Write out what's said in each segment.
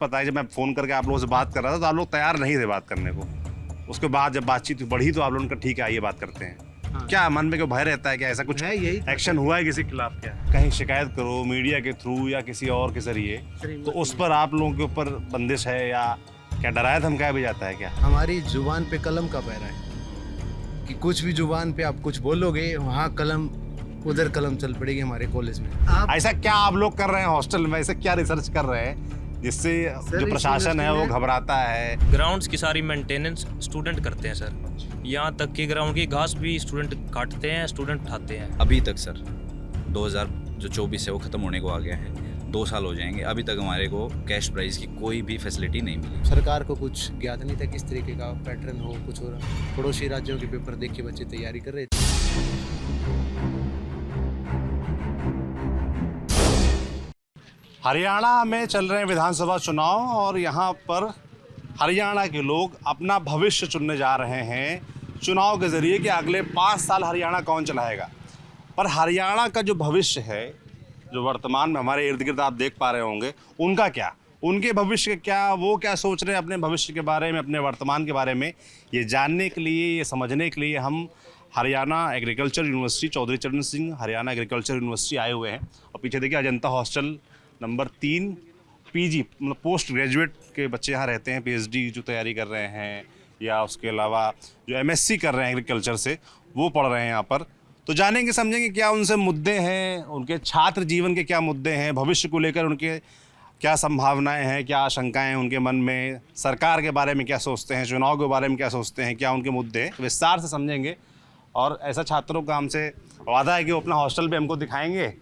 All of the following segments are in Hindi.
पता है जब मैं फ़ोन करके आप लोगों से बात कर रहा था तो आप लोग तैयार नहीं थे बात करने को। उसके बाद जब बातचीत बढ़ी तो आप लोगों ने कहा ठीक है आइए बात करते हैं। हाँ। क्या मन में कोई भय रहता है क्या, ऐसा कुछ है यही एक्शन हुआ है किसी के खिलाफ क्या? कहीं शिकायत करो मीडिया के थ्रू या किसी और के जरिए तो उस पर आप लोगों के ऊपर बंदिश है या क्या डराया धमकाया भी जाता है क्या? हमारी जुबान पे कलम का पैरा है कि कुछ भी जुबान पे आप कुछ बोलोगे वहाँ कलम उधर कलम चल पड़ेगी हमारे कॉलेज में। आप ऐसा क्या आप लोग कर रहे हैं हॉस्टल में, ऐसे क्या रिसर्च कर रहे हैं जिससे जो इस प्रशासन है वो यूनिवर्सिटी घबराता है? ग्राउंड्स की सारी मेंटेनेंस स्टूडेंट करते हैं सर। यहाँ तक कि ग्राउंड की घास भी स्टूडेंट काटते हैं, स्टूडेंट उठाते हैं। अभी तक सर 2024 है वो ख़त्म होने को आ गया है, 2 साल हो जाएंगे, अभी तक हमारे को कैश प्राइस की कोई भी फैसिलिटी नहीं मिली। सरकार को कुछ ज्ञात नहीं था किस तरीके का पैटर्न हो, कुछ हो रहा। पड़ोसी राज्यों के पेपर देख के बच्चे तैयारी कर रहे थे। हरियाणा में चल रहे हैं विधानसभा चुनाव और यहाँ पर हरियाणा के लोग अपना भविष्य चुनने जा रहे हैं चुनाव के ज़रिए कि अगले 5 साल हरियाणा कौन चलाएगा। पर हरियाणा का जो भविष्य है, जो वर्तमान में हमारे इर्द गिर्द आप देख पा रहे होंगे, उनका क्या, उनके भविष्य का क्या, वो क्या सोच रहे हैं अपने भविष्य के बारे में, अपने वर्तमान के बारे में, ये जानने के लिए, ये समझने के लिए हम हरियाणा एग्रीकल्चर यूनिवर्सिटी चौधरी चरण सिंह हरियाणा एग्रीकल्चर यूनिवर्सिटी आए हुए हैं। और पीछे देखिए अजंता हॉस्टल नंबर 3 पीजी मतलब पोस्ट ग्रेजुएट के बच्चे यहाँ रहते हैं, पीएचडी जो तैयारी कर रहे हैं या उसके अलावा जो एमएससी कर रहे हैं एग्रीकल्चर से वो पढ़ रहे हैं यहाँ पर। तो जानेंगे समझेंगे क्या उनसे मुद्दे हैं, उनके छात्र जीवन के क्या मुद्दे हैं, भविष्य को लेकर उनके क्या संभावनाएं हैं, क्या आशंकाएं हैं उनके मन में, सरकार के बारे में क्या सोचते हैं, चुनाव के बारे में क्या सोचते हैं, क्या उनके मुद्दे हैं, विस्तार से समझेंगे। और ऐसा छात्रों का हमसे वादा है कि वो अपना हॉस्टल भी हमको दिखाएंगे।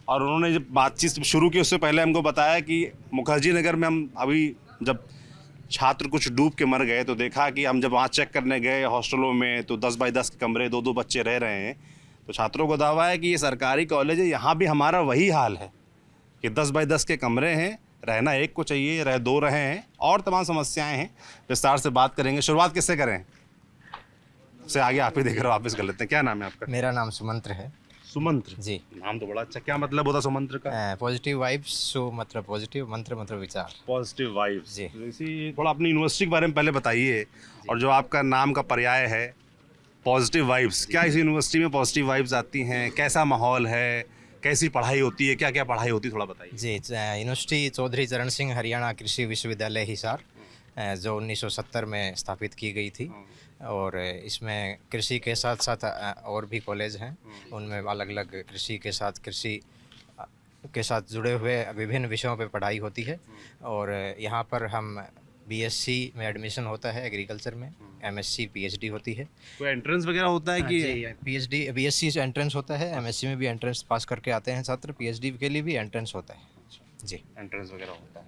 और उन्होंने जब बातचीत शुरू की उससे पहले हमको बताया कि मुखर्जी नगर में हम अभी जब छात्र कुछ डूब के मर गए तो देखा कि हम जब वहाँ चेक करने गए हॉस्टलों में तो 10 बाई 10 के कमरे 2-2 बच्चे रह रहे हैं। तो छात्रों को दावा है कि ये सरकारी कॉलेज है, यहाँ भी हमारा वही हाल है कि 10 बाई 10 के कमरे हैं, रहना एक को चाहिए, रह 2 रहे हैं और तमाम समस्याएँ हैं। विस्तार से बात करेंगे। शुरुआत किससे करें? से आगे आप ही देख रहे हो, आप इस कर लेते हैं। क्या नाम है आपका? मेरा नाम सुमंत्र है सुमंत्र जी। नाम तो बड़ा अच्छा, क्या मतलब होता सुमंत्र का? पॉजिटिव वाइब्स, सो मतलब पॉजिटिव, मंत्र मतलब विचार। पॉजिटिव वाइब्स जी। तो इसी थोड़ा अपनी यूनिवर्सिटी के बारे में पहले बताइए और जो आपका नाम का पर्याय है पॉजिटिव वाइब्स, क्या इस यूनिवर्सिटी में पॉजिटिव वाइब्स आती हैं, कैसा माहौल है, कैसी पढ़ाई होती है, क्या क्या पढ़ाई होती है, थोड़ा बताइए। जी, यूनिवर्सिटी चौधरी चरण सिंह हरियाणा कृषि विश्वविद्यालय हिसार जो 1970 में स्थापित की गई थी। और इसमें कृषि के साथ साथ और भी कॉलेज हैं, उनमें अलग अलग कृषि के साथ जुड़े हुए विभिन्न विषयों पे पढ़ाई होती है। और यहाँ पर हम बीएससी में एडमिशन होता है एग्रीकल्चर में, एमएससी पीएचडी होती है। कोई एंट्रेंस वगैरह होता है कि? पीएचडी बीएससी से एंट्रेंस होता है, एमएससी में भी एंट्रेंस पास करके आते हैं छात्र, पीएचडी के लिए भी एंट्रेंस होता है जी। एंट्रेंस वगैरह होता है।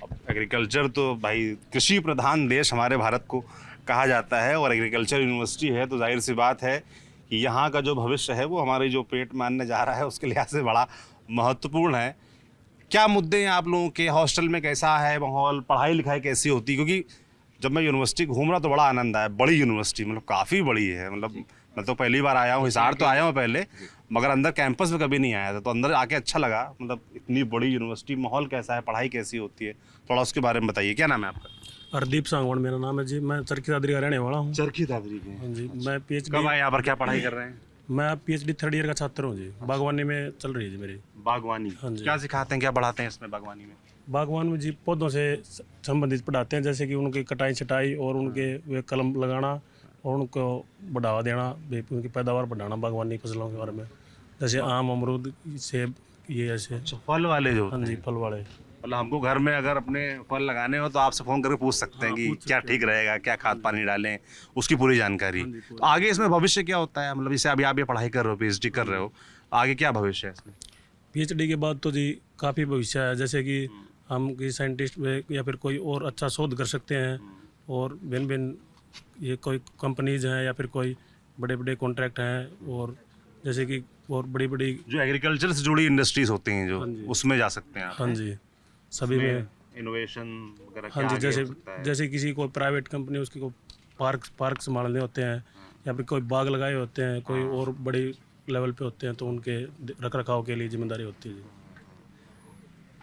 अब एग्रीकल्चर तो भाई कृषि प्रधान देश हमारे भारत को कहा जाता है और एग्रीकल्चर यूनिवर्सिटी है तो जाहिर सी बात है कि यहाँ का जो भविष्य है वो हमारे जो पेट मानने जा रहा है उसके लिहाज से बड़ा महत्वपूर्ण है। क्या मुद्दे हैं आप लोगों के हॉस्टल में, कैसा है माहौल, पढ़ाई लिखाई कैसी होती है? क्योंकि जब मैं यूनिवर्सिटी घूम रहा तो बड़ा आनंद आया। बड़ी यूनिवर्सिटी मतलब काफ़ी बड़ी है, मतलब मैं तो पहली बार आया हूँ, हिसार तो आया हूँ पहले, मगर अंदर कैंपस में कभी नहीं आया था, तो अंदर आके अच्छा लगा। मतलब इतनी बड़ी यूनिवर्सिटी, माहौल कैसा है, पढ़ाई कैसी होती है, थोड़ा उसके बारे में बताइए। क्या नाम है आपका? हरदीप सांगवान मेरा नाम है जी। मैं चरखी दादरी का रहने वाला हूँ। चरखी दादरी के? हाँ जी। मैं कब पीएचडी आए यहाँ पर, क्या पढ़ाई कर रहे हैं? मैं पीएचडी 3rd ईयर का छात्र हूँ जी। बागवानी में चल रही है जी मेरी। बागवानी? हाँ जी। क्या सिखाते हैं, क्या पढ़ाते हैं इसमें बागवानी में? बागवान में जी पौधों से संबंधित पढ़ाते हैं, जैसे कि उनकी कटाई छटाई और उनके वे कलम लगाना और उनको बढ़ावा देना, उनकी पैदावार बढ़ाना बागवानी फसलों के बारे में, जैसे आम, अमरूद, सेब, ये ऐसे। फल वाले जो? हाँ जी, फल वाले। मतलब हमको घर में अगर अपने फल लगाने हो तो आपसे फ़ोन करके पूछ सकते हैं कि क्या ठीक रहेगा, क्या खाद पानी डालें, उसकी पूरी जानकारी। तो आगे इसमें भविष्य क्या होता है? मतलब जैसे अभी आप ये पढ़ाई कर रहे हो, पीएचडी कर रहे हो, आगे क्या भविष्य है इसमें? पीएचडी के बाद तो जी काफ़ी भविष्य है, जैसे कि हम किसी साइंटिस्ट में या फिर कोई और अच्छा शोध कर सकते हैं और भिन्न भिन्न ये कोई कंपनीज हैं या फिर कोई बड़े बड़े कॉन्ट्रैक्ट हैं, और जैसे कि और बड़ी बड़ी जो एग्रीकल्चर से जुड़ी इंडस्ट्रीज होती हैं जो, हाँ जी। उसमें जा सकते हैं आप? हाँ जी, सभी में। इनोवेशन वगैरह हाँ जी, क्या आगे जैसे हो सकता है? जैसे किसी को प्राइवेट कंपनी उसकी को पार्क संभालने होते हैं या फिर कोई बाग लगाए होते हैं, कोई और बड़ी लेवल पे होते हैं, तो उनके रख रखाव के लिए जिम्मेदारी होती है जी।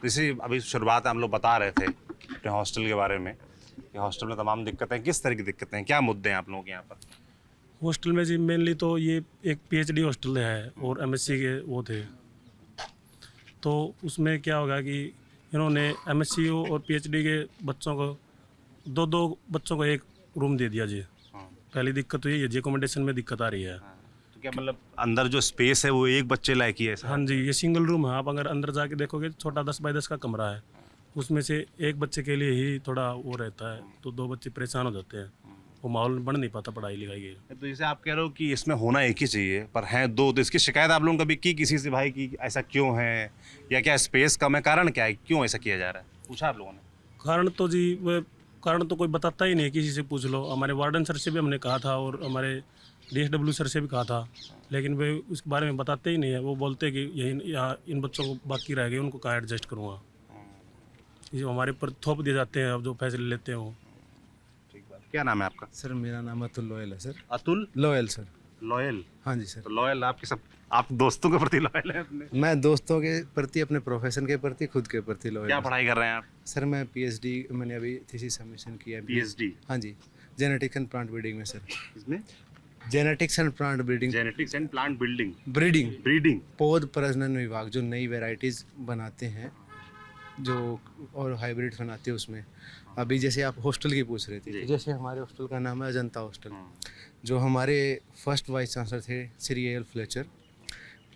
जैसे अभी शुरुआत हम लोग बता रहे थे अपने हॉस्टल के बारे में। ये हॉस्टल में तमाम दिक्कतें, किस तरह की दिक्कतें हैं, क्या मुद्दे हैं आप लोगों के यहाँ पर? हॉस्टल में जी मेनली तो ये एक पीएचडी हॉस्टल है और एमएससी के वो थे। तो उसमें क्या होगा कि इन्होंने एमएससी और पीएचडी के बच्चों को दो बच्चों को एक रूम दे दिया जी। पहली दिक्कत तो ये है जी, अकोमोडेशन में दिक्कत आ रही है। तो क्या मतलब अंदर जो स्पेस है वो एक बच्चे लायक ही है सर? हाँ जी, ये सिंगल रूम है। आप अगर अंदर जाके देखोगे छोटा 10 बाय 10 का कमरा है, उसमें से एक बच्चे के लिए ही थोड़ा वो रहता है, तो 2 बच्चे परेशान हो जाते हैं, वो माहौल बन नहीं पाता पढ़ाई लिखाई के। तो जैसे आप कह रहे हो कि इसमें होना एक ही चाहिए पर हैं दो, तो इसकी शिकायत आप लोगों ने कभी की किसी से भाई कि ऐसा क्यों है, या क्या स्पेस कम है, कारण क्या है, क्यों ऐसा किया जा रहा है, पूछा आप लोगों ने? कारण तो जी कारण तो कोई बताता ही नहीं, किसी से पूछ लो। हमारे वार्डन सर से भी हमने कहा था और हमारे डीएसडब्ल्यू सर से भी कहा था, लेकिन वे उसके बारे में बताते ही नहीं है। वो बोलते हैं कि यही यहाँ इन बच्चों को बाकी रह गए, उनको कहाँ एडजस्ट करूँगा। ये हमारे ऊपर थोप दिए जाते हैं, अब जो फैसले लेते हैं वो। ठीक बात। क्या नाम है आपका? सर मेरा नाम अतुल लोयल है sir. Atul loyal sir. Loyal? हाँ जी सर। तो लॉयल आपके सब, आप दोस्तों के प्रति लॉयल है अपने? मैं दोस्तों के प्रति, अपने प्रोफेशन के प्रति, खुद के प्रति लोयल क्या हूँ। पढ़ाई कर रहे हैं आप? सर मैं पीएचडी, मैंने अभी थीसिस सबमिशन किया है। पीएचडी? हाँ जी, जेनेटिक्स एंड प्लांट ब्रीडिंग में सर। इसमें genetics and plant breeding, genetics and plant building, breeding, breeding. पौध प्रजनन विभाग, जो नई वैरायटीज़ बनाते हैं जो और हाइब्रिड बनाते हैं उसमें। अभी जैसे आप हॉस्टल की पूछ रहे थे, तो जैसे हमारे हॉस्टल का नाम है अजंता हॉस्टल। जो हमारे फर्स्ट वाइस चांसलर थे श्री एल फ्लेचर,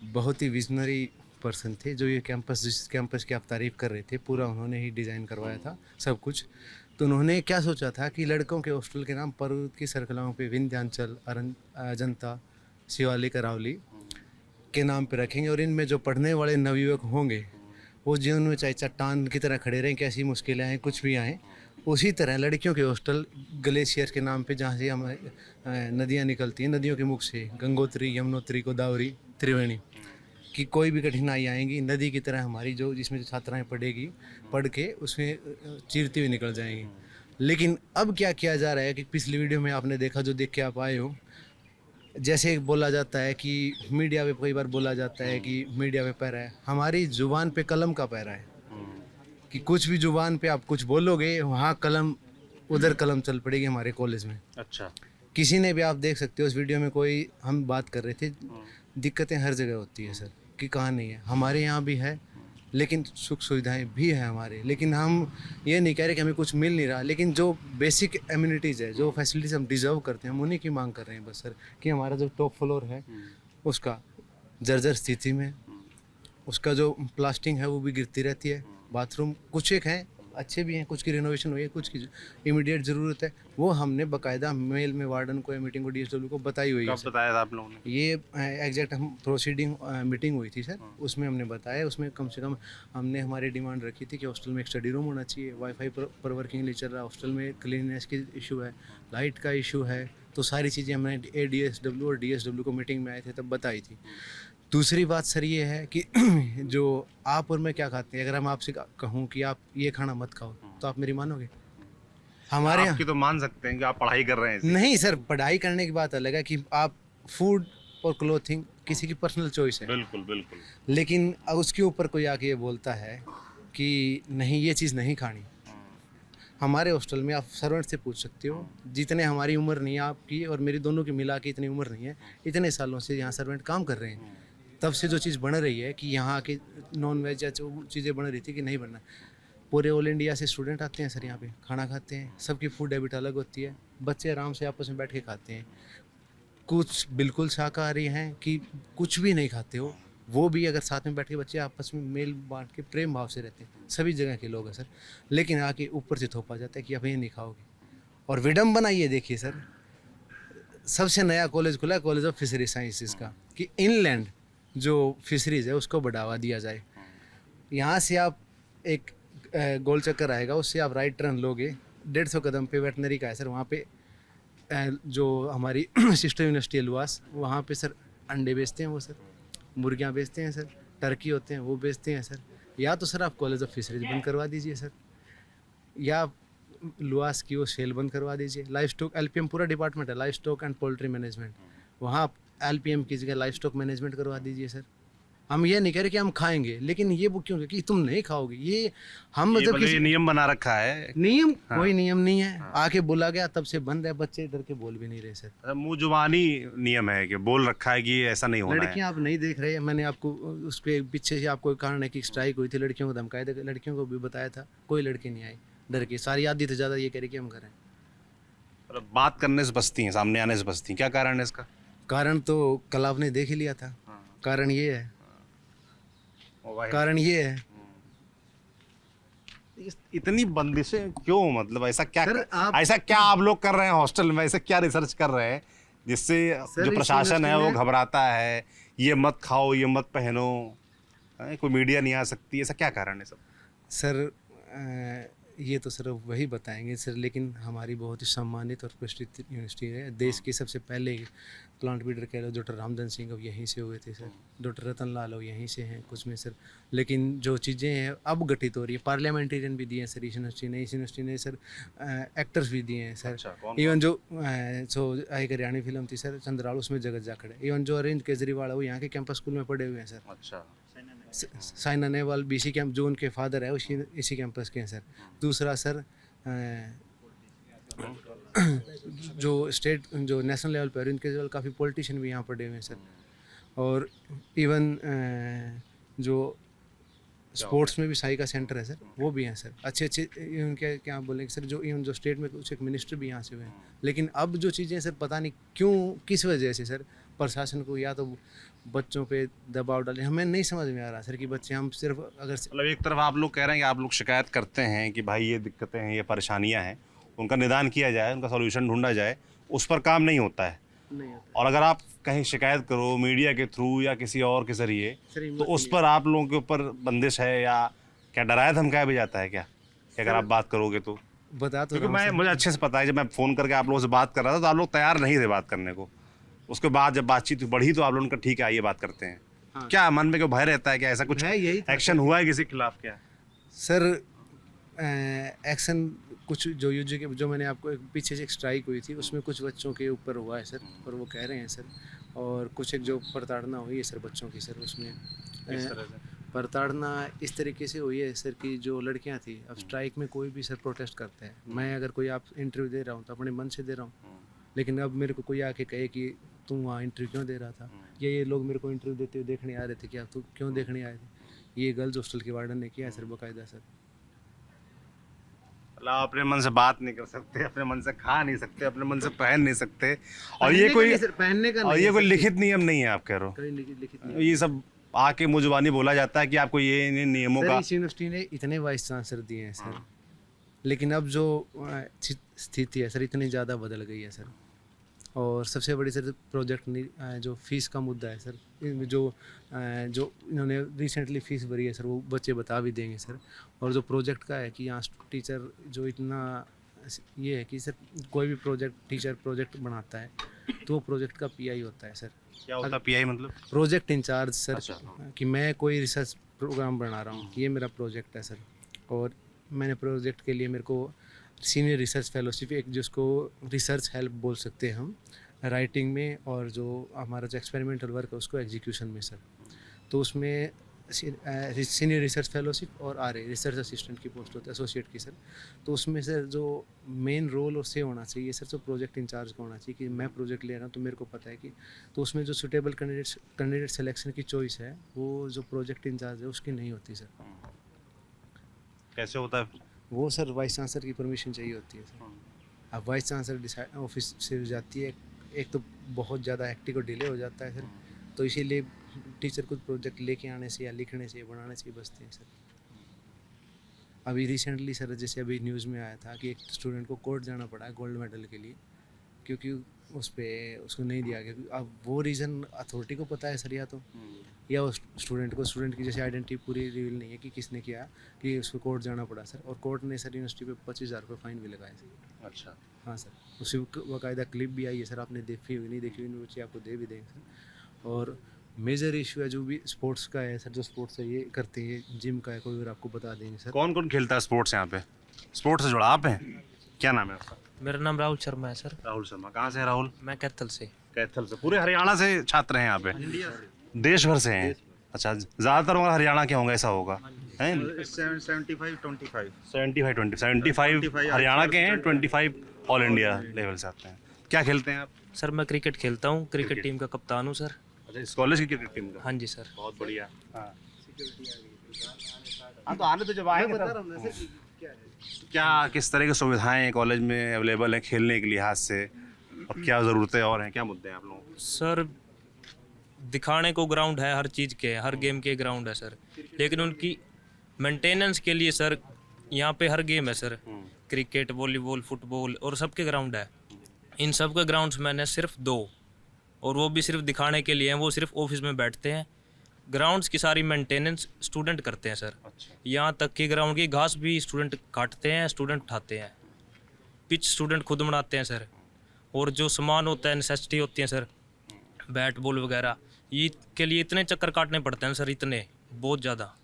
बहुत ही विजनरी पर्सन थे। जो ये कैंपस, जिस कैंपस की आप तारीफ़ कर रहे थे, पूरा उन्होंने ही डिज़ाइन करवाया था सब कुछ। तो उन्होंने क्या सोचा था कि लड़कों के हॉस्टल के नाम पर्वत की श्रृंखलाओं पे विंध्याचल, अजंता, शिवालिक, अरावली के नाम पे रखेंगे, और इनमें जो पढ़ने वाले नवयुवक होंगे वो जीवन में चाहे चट्टान की तरह खड़े रहें, कैसी मुश्किलें आएँ, कुछ भी आएँ। उसी तरह लड़कियों के हॉस्टल ग्लेशियर के नाम पे, जहाँ से हमारे नदियाँ निकलती हैं, नदियों के मुख से गंगोत्री, यमुनोत्री, गोदावरी, त्रिवेणी, कि कोई भी कठिनाई आएंगी, नदी की तरह हमारी जो जिसमें जो छात्राएं पढ़ेगी, पढ़ के उसमें चीरती हुई निकल जाएंगी। लेकिन अब क्या किया जा रहा है कि पिछली वीडियो में आपने देखा, जो देख के आप आए हो, जैसे बोला जाता है कि मीडिया पे कई बार बोला जाता है कि मीडिया पे पैरा है, हमारी जुबान पे कलम का पैरा है। कि कुछ भी जुबान पे आप कुछ बोलोगे, वहाँ कलम, उधर कलम चल पड़ेगी हमारे कॉलेज में। अच्छा। किसी ने भी, आप देख सकते हो उस वीडियो में, कोई हम बात कर रहे थे, दिक्कतें हर जगह होती है सर, कि कहाँ नहीं है, हमारे यहाँ भी है, लेकिन सुख सुविधाएं भी है हमारे। लेकिन हम ये नहीं कह रहे कि हमें कुछ मिल नहीं रहा, लेकिन जो बेसिक एम्यूनिटीज़ है, जो फैसिलिटीज़ हम डिजर्व करते हैं, हम उन्हीं की मांग कर रहे हैं बस सर। कि हमारा जो टॉप फ्लोर है उसका जर्जर स्थिति में, उसका जो प्लास्टिंग है वो भी गिरती रहती है। बाथरूम कुछ एक हैं अच्छे भी हैं, कुछ की रिनोवेशन हुई है, कुछ की इमीडिएट ज़रूरत है। वो हमने बाकायदा मेल में वार्डन को या मीटिंग को, डीएसडब्ल्यू को बताई हुई है। कब बताया था आप लोगों ने? ये एग्जैक्ट हम प्रोसीडिंग मीटिंग हुई थी सर, उसमें हमने बताया। उसमें कम से कम हमने हमारी डिमांड रखी थी कि हॉस्टल में एक स्टडी रूम होना चाहिए, वाईफाई पर वर्किंग नहीं चल रहा, हॉस्टल में क्लीननेस की इशू है, लाइट का इशू है। तो सारी चीज़ें हमने डीएसडब्ल्यू और डीएसडब्ल्यू को मीटिंग में आए थे तब बताई थी। दूसरी बात सर ये है कि जो आप और मैं क्या खाते हैं, अगर हम आपसे कहूँ कि आप ये खाना मत खाओ, तो आप मेरी मानोगे? हमारे यहाँ आपकी तो मान सकते हैं कि आप पढ़ाई कर रहे हैं। नहीं सर, पढ़ाई करने की बात अलग है कि आप फूड और क्लोथिंग किसी की पर्सनल चॉइस है। बिल्कुल बिल्कुल। लेकिन अब उसके ऊपर कोई आके ये बोलता है कि नहीं ये चीज़ नहीं खानी। हमारे हॉस्टल में आप सर्वेंट से पूछ सकते हो, जितने हमारी उम्र नहीं है आपकी और मेरी दोनों की मिला के इतनी उम्र नहीं है, इतने सालों से यहाँ सर्वेंट काम कर रहे हैं। तब से जो चीज़ बन रही है कि यहाँ के नॉन वेज या जो चीज़ें बन रही थी कि नहीं बनना, पूरे ऑल इंडिया से स्टूडेंट आते हैं सर, यहाँ पे खाना खाते हैं। सबकी फूड हैबिट अलग होती है, बच्चे आराम से आपस में बैठ के खाते हैं। कुछ बिल्कुल शाकाहारी हैं कि कुछ भी नहीं खाते हो, वो भी अगर साथ में बैठ के बच्चे आपस में मेल बांट के प्रेम भाव से रहते हैं। सभी जगह के लोग हैं सर, लेकिन आके ऊपर से थोपा जाता है कि आप ये नहीं खाओगे। और विडम्बना ये देखिए सर, सबसे नया कॉलेज खुला है, कॉलेज ऑफ फिशरी साइंसेज का, कि इनलैंड जो फिशरीज़ है उसको बढ़ावा दिया जाए। यहाँ से आप एक गोल चक्कर आएगा, उससे आप राइट टर्न लोगे, 150 कदम पे वेटनरी का है सर। वहाँ पे जो हमारी सिस्टर यूनिवर्सिटी है लुआस, वहाँ पे सर अंडे बेचते हैं वो सर, मुर्गियाँ बेचते हैं सर, टर्की होते हैं वो बेचते हैं सर। या तो सर आप कॉलेज ऑफ फिशरीज बंद करवा दीजिए सर, या लुआस की वो सेल बंद करवा दीजिए। लाइफ स्टॉक एलपीएम पूरा डिपार्टमेंट है, life stock and poultry management, वहाँ आप एलपीएम की जगह लाइफ स्टॉक मैनेजमेंट करवा दीजिए सर। हम ये नहीं कह रहे कि हम खाएंगे, लेकिन ये वो क्यों कि तुम नहीं खाओगे, ये हम ये मतलब भले किसी नियम बना रखा है। नियम कोई नियम नहीं है, आके बोला गया तब से बंद है, बच्चे डर के बोल भी नहीं रहे सर। मुंह जुबानी नियम है कि बोल रखा है कि ऐसा नहीं होना है। लड़कियां आप नहीं देख रहे, मैंने आपको उसके पीछे से आपको कारण है कि स्ट्राइक हुई थी, लड़कियों को धमकाए थे, लड़कियों को भी बताया था, कोई लड़की नहीं आई डर के, सारी आधी से ज़्यादा ये कह रही कि हम करें। मतलब बात करने से बचती हैं, सामने आने से बचती हैं, क्या कारण है इसका? कारण तो कल आपने देख ही लिया था, कारण ये है, कारण ये है इतनी बंदिशें क्यों? मतलब ऐसा क्या सर, ऐसा क्या आप लोग कर रहे हैं हॉस्टल में, ऐसा क्या रिसर्च कर रहे हैं जिससे जो इस प्रशासन है वो यूनिवर्सिटी में- घबराता है, ये मत खाओ, ये मत पहनो, कोई मीडिया नहीं आ सकती, ऐसा क्या कारण है सब? सर ये तो सर वही बताएंगे सर, लेकिन हमारी बहुत ही सम्मानित और प्रतिष्ठित यूनिवर्सिटी है, देश के सबसे पहले प्लांट ब्रीडर कह लो डॉक्टर रामधन सिंह अब यहीं से हुए थे सर, डॉक्टर रतन लाल अब यहीं से हैं कुछ में सर, लेकिन जो चीज़ें हैं अब घटित हो रही है, पार्लियामेंटेरियन भी दिए हैं सर इस यूनिवर्सिटी ने सर, एक्टर्स भी दिए हैं सर। अच्छा, कौन इवन जो एक हरियाणी फिल्म थी सर चंद्राल, उसमें जगत जाखड़ है, इवन जो अरविंद केजरीवाल है वो यहाँ के कैंपस स्कूल में पढ़े हुए हैं सर। अच्छा, साइना नेहवाल बीसी कैंप जो उनके फादर है उसी इसी कैंपस के हैं सर। दूसरा सर जो स्टेट जो नेशनल लेवल पर अरविंद केजरीवाल काफ़ी पॉलिटिशियन भी यहाँ पढ़े हुए हैं सर। और इवन जो स्पोर्ट्स में भी साई का सेंटर है सर, वो भी हैं सर, अच्छे अच्छे इवन क्या बोलेंगे सर, जो इवन जो स्टेट में कुछ एक मिनिस्टर भी यहाँ से हुए हैं। लेकिन अब जो चीज़ें सर पता नहीं क्यों किस वजह से सर प्रशासन को या तो बच्चों पे दबाव डाले, हमें नहीं समझ में आ रहा सर कि बच्चे हम सिर्फ अगर मतलब एक तरफ आप लोग कह रहे हैं कि आप लोग शिकायत करते हैं कि भाई ये दिक्कतें हैं, ये परेशानियां हैं, उनका निदान किया जाए, उनका सॉल्यूशन ढूंढा जाए, उस पर काम नहीं होता है। नहीं होता और अगर आप कहीं शिकायत करो मीडिया के थ्रू या किसी और के जरिए, सर, तो उस पर आप लोगों के ऊपर बंदिश है या क्या डराया धमकाया भी जाता है क्या, कि अगर आप बात करोगे तो? बता तो क्योंकि रहा हूँ मैं मुझे अच्छे से पता है, जब मैं फ़ोन करके आप लोगों से बात कर रहा था तो आप लोग तैयार नहीं थे बात करने को, उसके बाद जब बातचीत बढ़ी तो आप लोगों का ठीक है आइए बात करते हैं। हाँ। क्या मन में क्यों भय रहता है, क्या ऐसा कुछ है, यही था एक्शन हुआ है किसी के खिलाफ क्या? सर एक्शन कुछ जो यूजी के जो मैंने आपको एक पीछे से एक स्ट्राइक हुई थी उसमें कुछ बच्चों के ऊपर हुआ है सर, और वो कह रहे हैं सर, और कुछ एक जो प्रताड़ना हुई है सर बच्चों की सर, उसमें प्रताड़ना इस तरीके से हुई है सर कि जो लड़कियां थी, अब स्ट्राइक में कोई भी सर प्रोटेस्ट करते हैं, मैं अगर कोई आप इंटरव्यू दे रहा हूँ तो अपने मन से दे रहा हूँ, लेकिन अब मेरे को कोई आके कहे कि तुम वहाँ इंटरव्यू क्यों दे रहा था, या ये लोग मेरे को इंटरव्यू देते हुए देखने आ रहे थे, क्या तुम क्यों देखने आए थे, ये गर्ल्स हॉस्टल के वार्डन ने किया है सर बाकायदा सर। आप अपने मन से बात नहीं कर सकते, अपने मन से खा नहीं सकते, अपने मन से पहन नहीं सकते, और ये कोई पहनने का और ये कोई लिखित नियम नहीं है आप कह रहे कोई लिखित हो, ये सब आके मुँह जुबानी बोला जाता है कि आपको ये इन नियमों सर का। इस यूनिवर्सिटी ने इतने वाइस चांसलर दिए हैं सर, लेकिन अब जो स्थिति है सर इतनी ज़्यादा बदल गई है सर। और सबसे बड़ी सर प्रोजेक्ट जो फीस का मुद्दा है सर, इनमें जो इन्होंने रिसेंटली फीस भरी है सर वो बच्चे बता भी देंगे सर। और जो प्रोजेक्ट का है कि यहाँ टीचर जो इतना ये है कि सर कोई भी टीचर प्रोजेक्ट बनाता है तो वो प्रोजेक्ट का पीआई होता है सर। क्या होता है पीआई मतलब? Project in charge sir. अच्छा। कि मैं कोई रिसर्च प्रोग्राम बना रहा हूँ, ये मेरा प्रोजेक्ट है सर, और मैंने प्रोजेक्ट के लिए मेरे को सीनियर रिसर्च फेलोशिप एक जिसको रिसर्च हेल्प बोल सकते हैं हम राइटिंग में, और जो हमारा जो एक्सपेरिमेंटल वर्क है उसको एग्जीक्यूशन में सर, तो उसमें सीनियर रिसर्च फेलोशिप और रिसर्च असिस्टेंट की पोस्ट होती है एसोसिएट की सर। तो उसमें सर जो मेन रोल और से होना चाहिए सर जो प्रोजेक्ट इंचार्ज का होना चाहिए कि मैं प्रोजेक्ट ले रहा हूँ तो मेरे को पता है कि, तो उसमें जो सुटेबल कैंडिडेट सिलेक्शन की चॉइस है वो जो प्रोजेक्ट इंचार्ज है उसकी नहीं होती सर। कैसे होता है? वो सर वाइस चांसलर की परमिशन चाहिए होती है सर। अब वाइस चांसलर ऑफिस से जाती है, एक तो बहुत ज़्यादा एक्टिव और डिले हो जाता है सर, तो इसीलिए टीचर कुछ प्रोजेक्ट लेके आने से या लिखने से बनाने से बचते हैं सर। अभी रिसेंटली सर जैसे अभी न्यूज़ में आया था कि एक स्टूडेंट को कोर्ट जाना पड़ा गोल्ड मेडल के लिए, क्योंकि उस पर उसको नहीं दिया गया। अब वो रीज़न अथॉरिटी को पता है सर, या उस स्टूडेंट की जैसे आइडेंटिटी पूरी रिवील नहीं है कि किसने किया कि उसको कोर्ट जाना पड़ा सर, और कोर्ट ने सर यूनिवर्सिटी पे 25,000 रुपये फ़ाइन भी लगाया सर। अच्छा। हाँ सर, उसी बाकायदा क्लिप भी आई है सर, आपने देखी हुई नहीं देखी हुई बच्चे आपको दे भी देंगे सर। और मेजर इशू है जो भी स्पोर्ट्स का है सर, जो स्पोर्ट्स है ये करते हैं, जिम का है कोई और आपको बता देंगे सर। कौन कौन खेलता है स्पोर्ट्स यहाँ पे? स्पोर्ट्स से जुड़ा आप हैं? क्या नाम है आपका? मेरा नाम राहुल शर्मा है सर। राहुल शर्मा। कहाँ से है राहुल? मैं कैथल से। कैथल से। पूरे हरियाणा से छात्र हैं यहाँ पे? देश भर से हैं? अच्छा, ज़्यादातर मगर हरियाणा के होंगे, ऐसा होगा हैं? 75 हरियाणा के हैं, 25 ऑल इंडिया लेवल से आते हैं। क्या खेलते हैं आप? सर मैं क्रिकेट खेलता हूँ, क्रिकेट टीम का कप्तान हूँ सर। अच्छा, इस कॉलेज की क्रिकेट टीम का? हाँ जी सर। बहुत बढ़िया। हाँ हाँ, तो आने तो जब आएंगे तब। क्या किस तरह की सुविधाएं कॉलेज में अवेलेबल हैं खेलने के लिहाज से, और क्या ज़रूरतें और हैं, क्या मुद्दे हैं आप लोगों के? सर दिखाने को ग्राउंड है, हर चीज़ के हर गेम के ग्राउंड है सर, लेकिन उनकी मेंटेनेंस के लिए सर यहाँ पे हर गेम है सर, क्रिकेट, वॉलीबॉल, फुटबॉल और सबके ग्राउंड है। इन सब के ग्राउंड्स मैंने सिर्फ 2, और वो भी सिर्फ दिखाने के लिए हैं, वो सिर्फ ऑफिस में बैठते हैं। ग्राउंड्स की सारी मेंटेनेंस स्टूडेंट करते हैं सर। यहाँ तक कि ग्राउंड की घास भी स्टूडेंट काटते हैं, स्टूडेंट उठाते हैं। पिच स्टूडेंट खुद बनाते हैं सर, और जो सामान होता है, नेसेसिटी होती है सर, बैट बॉल वगैरह, ये के लिए इतने चक्कर काटने पड़ते हैं सर, इतने बहुत ज़्यादा,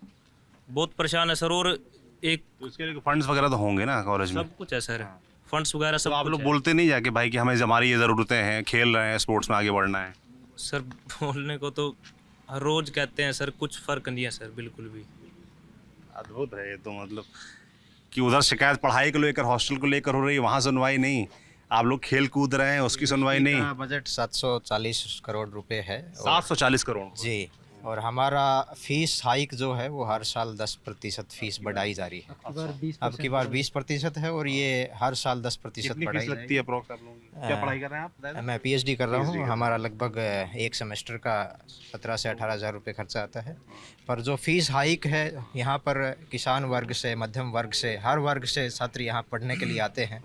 बहुत परेशान है सर। और एक तो इसके लिए फंड्स वगैरह तो होंगे ना कॉलेज में? सब कुछ है सर, फंड्स वगैरह सब तो आप कुछ लोग है। बोलते नहीं जाके भाई कि हमें हमारी ये ज़रूरतें हैं, खेल रहे हैं, स्पोर्ट्स में आगे बढ़ना है? सर बोलने को तो हर रोज़ कहते हैं सर, कुछ फ़र्क नहीं है सर, बिल्कुल भी। अद्भुत है ये तो, मतलब कि उधर शिकायत पढ़ाई को लेकर, हॉस्टल को लेकर हो रही है, वहाँ सुनवाई नहीं, आप लोग खेल कूद रहे हैं उसकी सुनवाई नहीं। का बजट 740 करोड़ रुपए है। 740 करोड़। जी, और हमारा फीस हाइक जो है वो हर साल 10% फीस बढ़ाई जा रही है। अब की बार 20% है, और ये हर साल 10% कितनी बढ़ाई फीस लगती है अप्रोक्स आप लोगों की? क्या पढ़ाई कर रहे हैं आप? जाएगी। मैं PhD कर रहा हूँ। हमारा लगभग एक सेमेस्टर का 17 से 18 हज़ार रुपये खर्चा आता है। पर जो फीस हाइक है, यहाँ पर किसान वर्ग से, मध्यम वर्ग से, हर वर्ग से छात्र यहाँ पढ़ने के लिए आते हैं।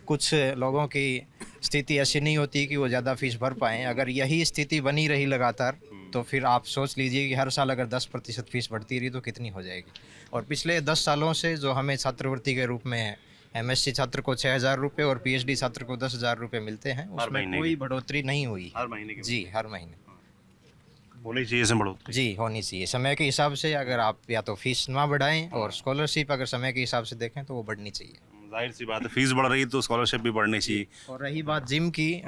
कुछ लोगों की स्थिति ऐसी नहीं होती कि वो ज़्यादा फीस भर पाएँ। अगर यही स्थिति बनी रही लगातार, तो फिर आप सोच लीजिए कि हर साल अगर 10% फीस बढ़ती रही तो कितनी हो जाएगी। और पिछले 10 सालों से जो हमें छात्रवृत्ति के रूप में MSc छात्र को 6,000 रुपये और PhD छात्र को 10,000 रुपये मिलते हैं, उसमें कोई बढ़ोतरी नहीं हुई। हर महीने की? जी, हर महीने। होनी चाहिए इसमें बढ़ोतरी। जी, होनी चाहिए समय के हिसाब से। अगर आप या तो फीस ना बढ़ाएं, और स्कॉलरशिप अगर समय के हिसाब से देखें तो वो बढ़नी चाहिए। जाहिर सी बात है, फीस बढ़ रही है तो स्कॉलरशिप भी बढ़नी चाहिए। और रही बात जिम की,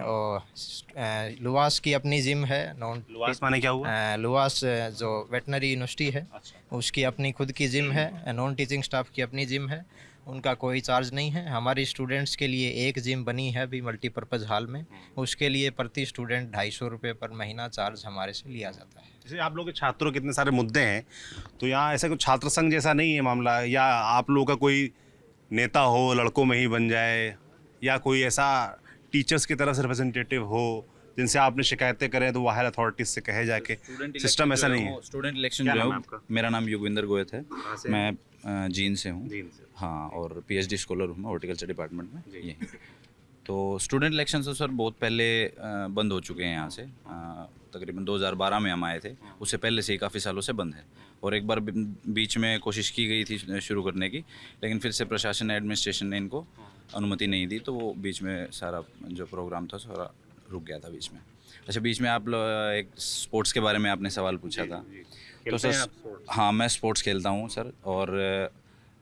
लुवास की अपनी जिम है। लुवास माने क्या हुआ? लुवास जो वेटनरी यूनिवर्सिटी है, उसकी अपनी खुद की जिम है। नॉन टीचिंग स्टाफ की अपनी जिम है, उनका कोई चार्ज नहीं है। हमारी स्टूडेंट्स के लिए एक जिम बनी है अभी मल्टीपर्पज़ हॉल में, उसके लिए प्रति स्टूडेंट 250 रुपये पर महीना चार्ज हमारे से लिया जाता है। जैसे आप लोग के छात्रों के इतने सारे मुद्दे हैं, तो यहाँ ऐसा कुछ छात्र संघ जैसा नहीं है मामला, या आप लोगों का कोई नेता हो, लड़कों में ही बन जाए, या कोई ऐसा टीचर्स की तरफ से रिप्रेजेंटेटिव हो जिनसे आपने शिकायतें करें तो वो हायर अथॉरिटीज से कहे जाके? सिस्टम ऐसा नहीं है? स्टूडेंट इलेक्शन क्या जो नाम है है आपका? मेरा नाम युगविंदर गोयत है। से मैं जीन से हूँ। जीन से। हाँ, और PhD स्कॉलर हूँ मैं हॉर्टिकल्चर डिपार्टमेंट में यहीं। तो स्टूडेंट इलेक्शन तो सर बहुत पहले बंद हो चुके हैं यहाँ से। तकरीबन 2012 में हम आए थे, उससे पहले से ही काफ़ी सालों से बंद है। और एक बार बीच में कोशिश की गई थी शुरू करने की, लेकिन फिर से प्रशासन एडमिनिस्ट्रेशन ने इनको अनुमति नहीं दी, तो वो बीच में सारा जो प्रोग्राम था सारा रुक गया था बीच में। अच्छा, बीच में आप एक स्पोर्ट्स के बारे में आपने सवाल पूछा था। तो सर हाँ, मैं स्पोर्ट्स खेलता हूँ सर, और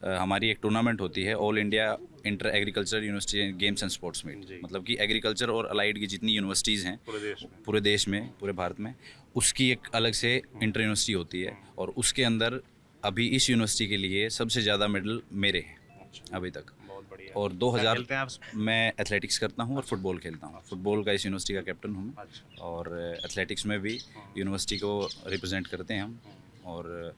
हमारी एक टूर्नामेंट होती है all India inter agriculture university games and sports meet, मतलब कि एग्रीकल्चर और अलाइड की जितनी यूनिवर्सिटीज़ हैं पूरे देश में, पूरे भारत में, उसकी एक अलग से इंटर यूनिवर्सिटी होती है। और उसके अंदर अभी इस यूनिवर्सिटी के लिए सबसे ज़्यादा मेडल मेरे हैं अभी तक। और 2000 मैं एथलेटिक्स करता हूँ और फुटबॉल खेलता हूँ। फुटबॉल का इस यूनिवर्सिटी का कैप्टन हूँ मैं, और एथलेटिक्स में भी यूनिवर्सिटी को रिप्रेजेंट करते हैं हम। और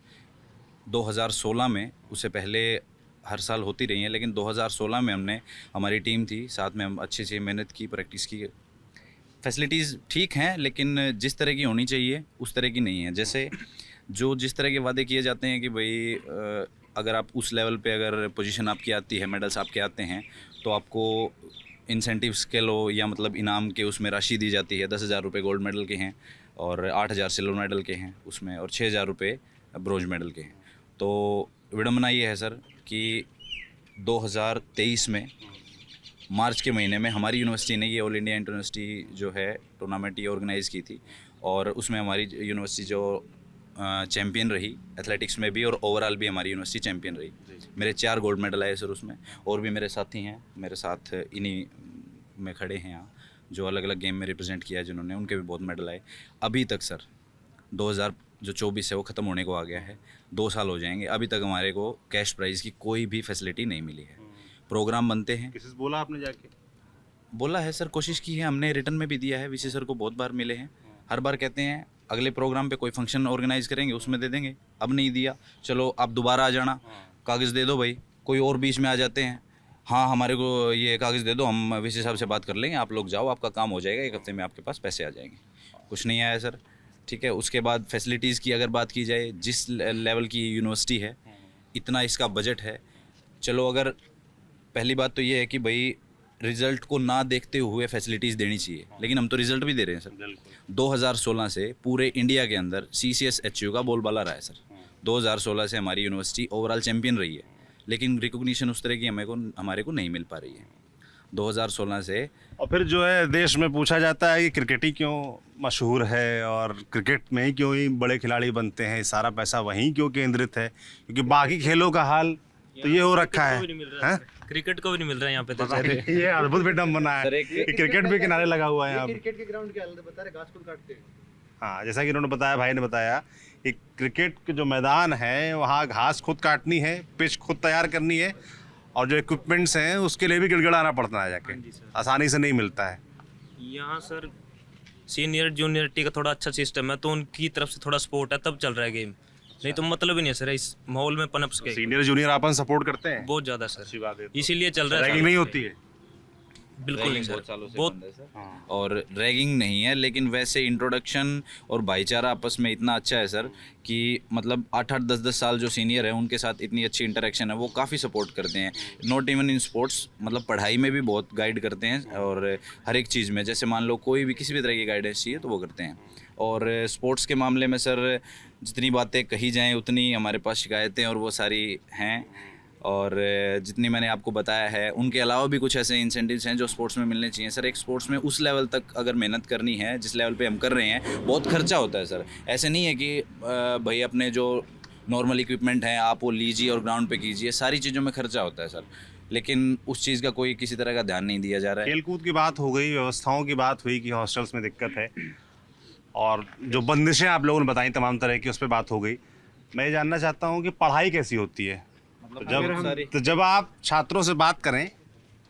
2016 में, उससे पहले हर साल होती रही हैं, लेकिन 2016 में हमने, हमारी टीम थी साथ में, हम अच्छे से मेहनत की, प्रैक्टिस की। फैसिलिटीज़ ठीक हैं, लेकिन जिस तरह की होनी चाहिए उस तरह की नहीं है। जैसे जिस तरह के वादे किए जाते हैं कि भाई अगर आप उस लेवल पे अगर पोजीशन आपकी आती है, मेडल्स आपके आते हैं, तो आपको इंसेंटिव्स के लो, या मतलब इनाम के उसमें राशि दी जाती है। 10,000 रुपये गोल्ड मेडल के हैं, और 8,000 सिल्वर मेडल के हैं उसमें, और 6,000 रुपये ब्रोंज मेडल के हैं। तो विडम्बना ये है सर कि 2023 में मार्च के महीने में हमारी यूनिवर्सिटी ने ये ऑल इंडिया इंटर यूनिवर्सिटी जो है टूर्नामेंट ये ऑर्गेनाइज़ की थी, और उसमें हमारी यूनिवर्सिटी जो चैम्पियन रही एथलेटिक्स में भी, और ओवरऑल भी हमारी यूनिवर्सिटी चैम्पियन रही। मेरे 4 गोल्ड मेडल आए सर उसमें, और भी मेरे साथी हैं मेरे साथ इन्हीं में खड़े हैं यहाँ, जो अलग अलग गेम में रिप्रेजेंट किया है जिन्होंने, उनके भी बहुत मेडल आए। अभी तक सर जो 24 है वो ख़त्म होने को आ गया है, 2 साल हो जाएंगे, अभी तक हमारे को कैश प्राइज़ की कोई भी फैसिलिटी नहीं मिली है। प्रोग्राम बनते हैं, किसी से बोला आपने जाके? बोला है सर, कोशिश की है हमने, रिटर्न में भी दिया है, वीसी सर को बहुत बार मिले हैं। हर बार कहते हैं अगले प्रोग्राम पे कोई फंक्शन ऑर्गेनाइज करेंगे उसमें दे देंगे, अब नहीं दिया, चलो आप दोबारा आ जाना, कागज़ दे दो भाई। कोई और बीच में आ जाते हैं, हाँ हमारे को ये कागज़ दे दो, हम वीसी साहब से बात कर लेंगे, आप लोग जाओ, आपका काम हो जाएगा, 1 हफ्ते में आपके पास पैसे आ जाएंगे। कुछ नहीं आया सर, ठीक है। उसके बाद फैसिलिटीज़ की अगर बात की जाए, जिस लेवल की यूनिवर्सिटी है, इतना इसका बजट है, चलो अगर पहली बात तो ये है कि भाई रिज़ल्ट को ना देखते हुए फैसिलिटीज़ देनी चाहिए, लेकिन हम तो रिज़ल्ट भी दे रहे हैं सर। 2016 से पूरे इंडिया के अंदर CCSHU का बोलबाला रहा है सर। 2016 से हमारी यूनिवर्सिटी ओवरऑल चैम्पियन रही है, लेकिन रिकॉग्निशन उस तरह की हमारे को नहीं मिल पा रही है 2016 से। और फिर जो है देश में पूछा जाता है कि क्रिकेट ही क्यों मशहूर है और क्रिकेट में ही क्यों ही बड़े खिलाड़ी बनते हैं, सारा पैसा वहीं क्यों केंद्रित है, क्योंकि बाकी खेलों का हाल तो ये हो रखा है। क्रिकेट को भी नहीं मिल रहा है यहाँ पे तो सर। ये अद्भुत विडम्बना बना है कि क्रिकेट भी किनारे लगा हुआ है यहाँ पे। क्रिकेट के ग्राउंड की हालत बता रहे, घास फूस काटते हैं। हाँ, जैसा कि उन्होंने बताया, भाई ने बताया कि क्रिकेट के जो मैदान है वहाँ घास खुद काटनी है, पिच खुद तैयार करनी है, और जो इक्विपमेंट्स हैं उसके लिए भी गिड़गिड़ाना पड़ता है जाके, आसानी से नहीं मिलता है। यहाँ सर सीनियर जूनियर टी का थोड़ा अच्छा सिस्टम है, तो उनकी तरफ से थोड़ा सपोर्ट है, तब चल रहा है गेम, नहीं तो मतलब ही नहीं है सर इस माहौल में पनप सके। सीनियर जूनियर अपन सपोर्ट करते हैं, बहुत ज़्यादा अच्छी सर, बात है। इसीलिए चल रहा है रैगिंग सर। नहीं होती है? बिल्कुल नहीं रैगिंग सर, बहुत सालों से बहुत बंद है सर। और रैगिंग नहीं है, लेकिन वैसे इंट्रोडक्शन और भाईचारा आपस में इतना अच्छा है सर कि मतलब 8-8 10-10 साल जो सीनियर है उनके साथ इतनी अच्छी इंटरेक्शन है, वो काफ़ी सपोर्ट करते हैं। नॉट इवन इन स्पोर्ट्स, मतलब पढ़ाई में भी बहुत गाइड करते हैं, और हर एक चीज़ में, जैसे मान लो कोई भी किसी भी तरह की गाइडेंस चाहिए तो वो करते हैं। और स्पोर्ट्स के मामले में सर जितनी बातें कही जाएँ उतनी हमारे पास शिकायतें और वो सारी हैं, और जितनी मैंने आपको बताया है उनके अलावा भी कुछ ऐसे इंसेंटिव्स हैं जो स्पोर्ट्स में मिलने चाहिए सर। एक स्पोर्ट्स में उस लेवल तक अगर मेहनत करनी है जिस लेवल पे हम कर रहे हैं, बहुत खर्चा होता है सर। ऐसे नहीं है कि भाई अपने जो नॉर्मल इक्विपमेंट हैं आप वो लीजिए और ग्राउंड पे कीजिए, सारी चीज़ों में खर्चा होता है सर, लेकिन उस चीज़ का कोई किसी तरह का ध्यान नहीं दिया जा रहा है। खेलकूद की बात हो गई, व्यवस्थाओं की बात हुई कि हॉस्टल्स में दिक्कत है, और जो बंदिशें आप लोगों ने बताई तमाम तरह की, उस पर बात हो गई। मैं ये जानना चाहता हूँ कि पढ़ाई कैसी होती है? तो जब आप छात्रों से बात करें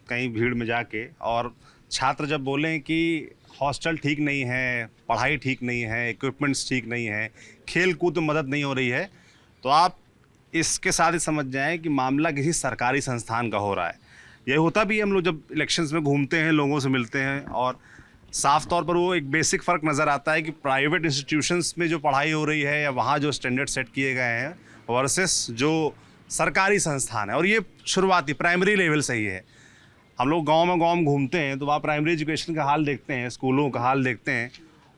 कहीं भीड़ में जाके, और छात्र जब बोलें कि हॉस्टल ठीक नहीं है, पढ़ाई ठीक नहीं है, इक्विपमेंट्स ठीक नहीं है, खेल कूद में मदद नहीं हो रही है, तो आप इसके साथ ही समझ जाएं कि मामला किसी सरकारी संस्थान का हो रहा है। ये होता भी है, हम लोग जब इलेक्शंस में घूमते हैं, लोगों से मिलते हैं, और साफ तौर पर वो एक बेसिक फ़र्क नज़र आता है कि प्राइवेट इंस्टीट्यूशंस में जो पढ़ाई हो रही है या वहाँ जो स्टैंडर्ड सेट किए गए हैं वर्सेस जो सरकारी संस्थान है, और ये शुरुआती प्राइमरी लेवल से ही है। हम लोग गांव में घूमते हैं तो वहाँ प्राइमरी एजुकेशन का हाल देखते हैं, स्कूलों का हाल देखते हैं,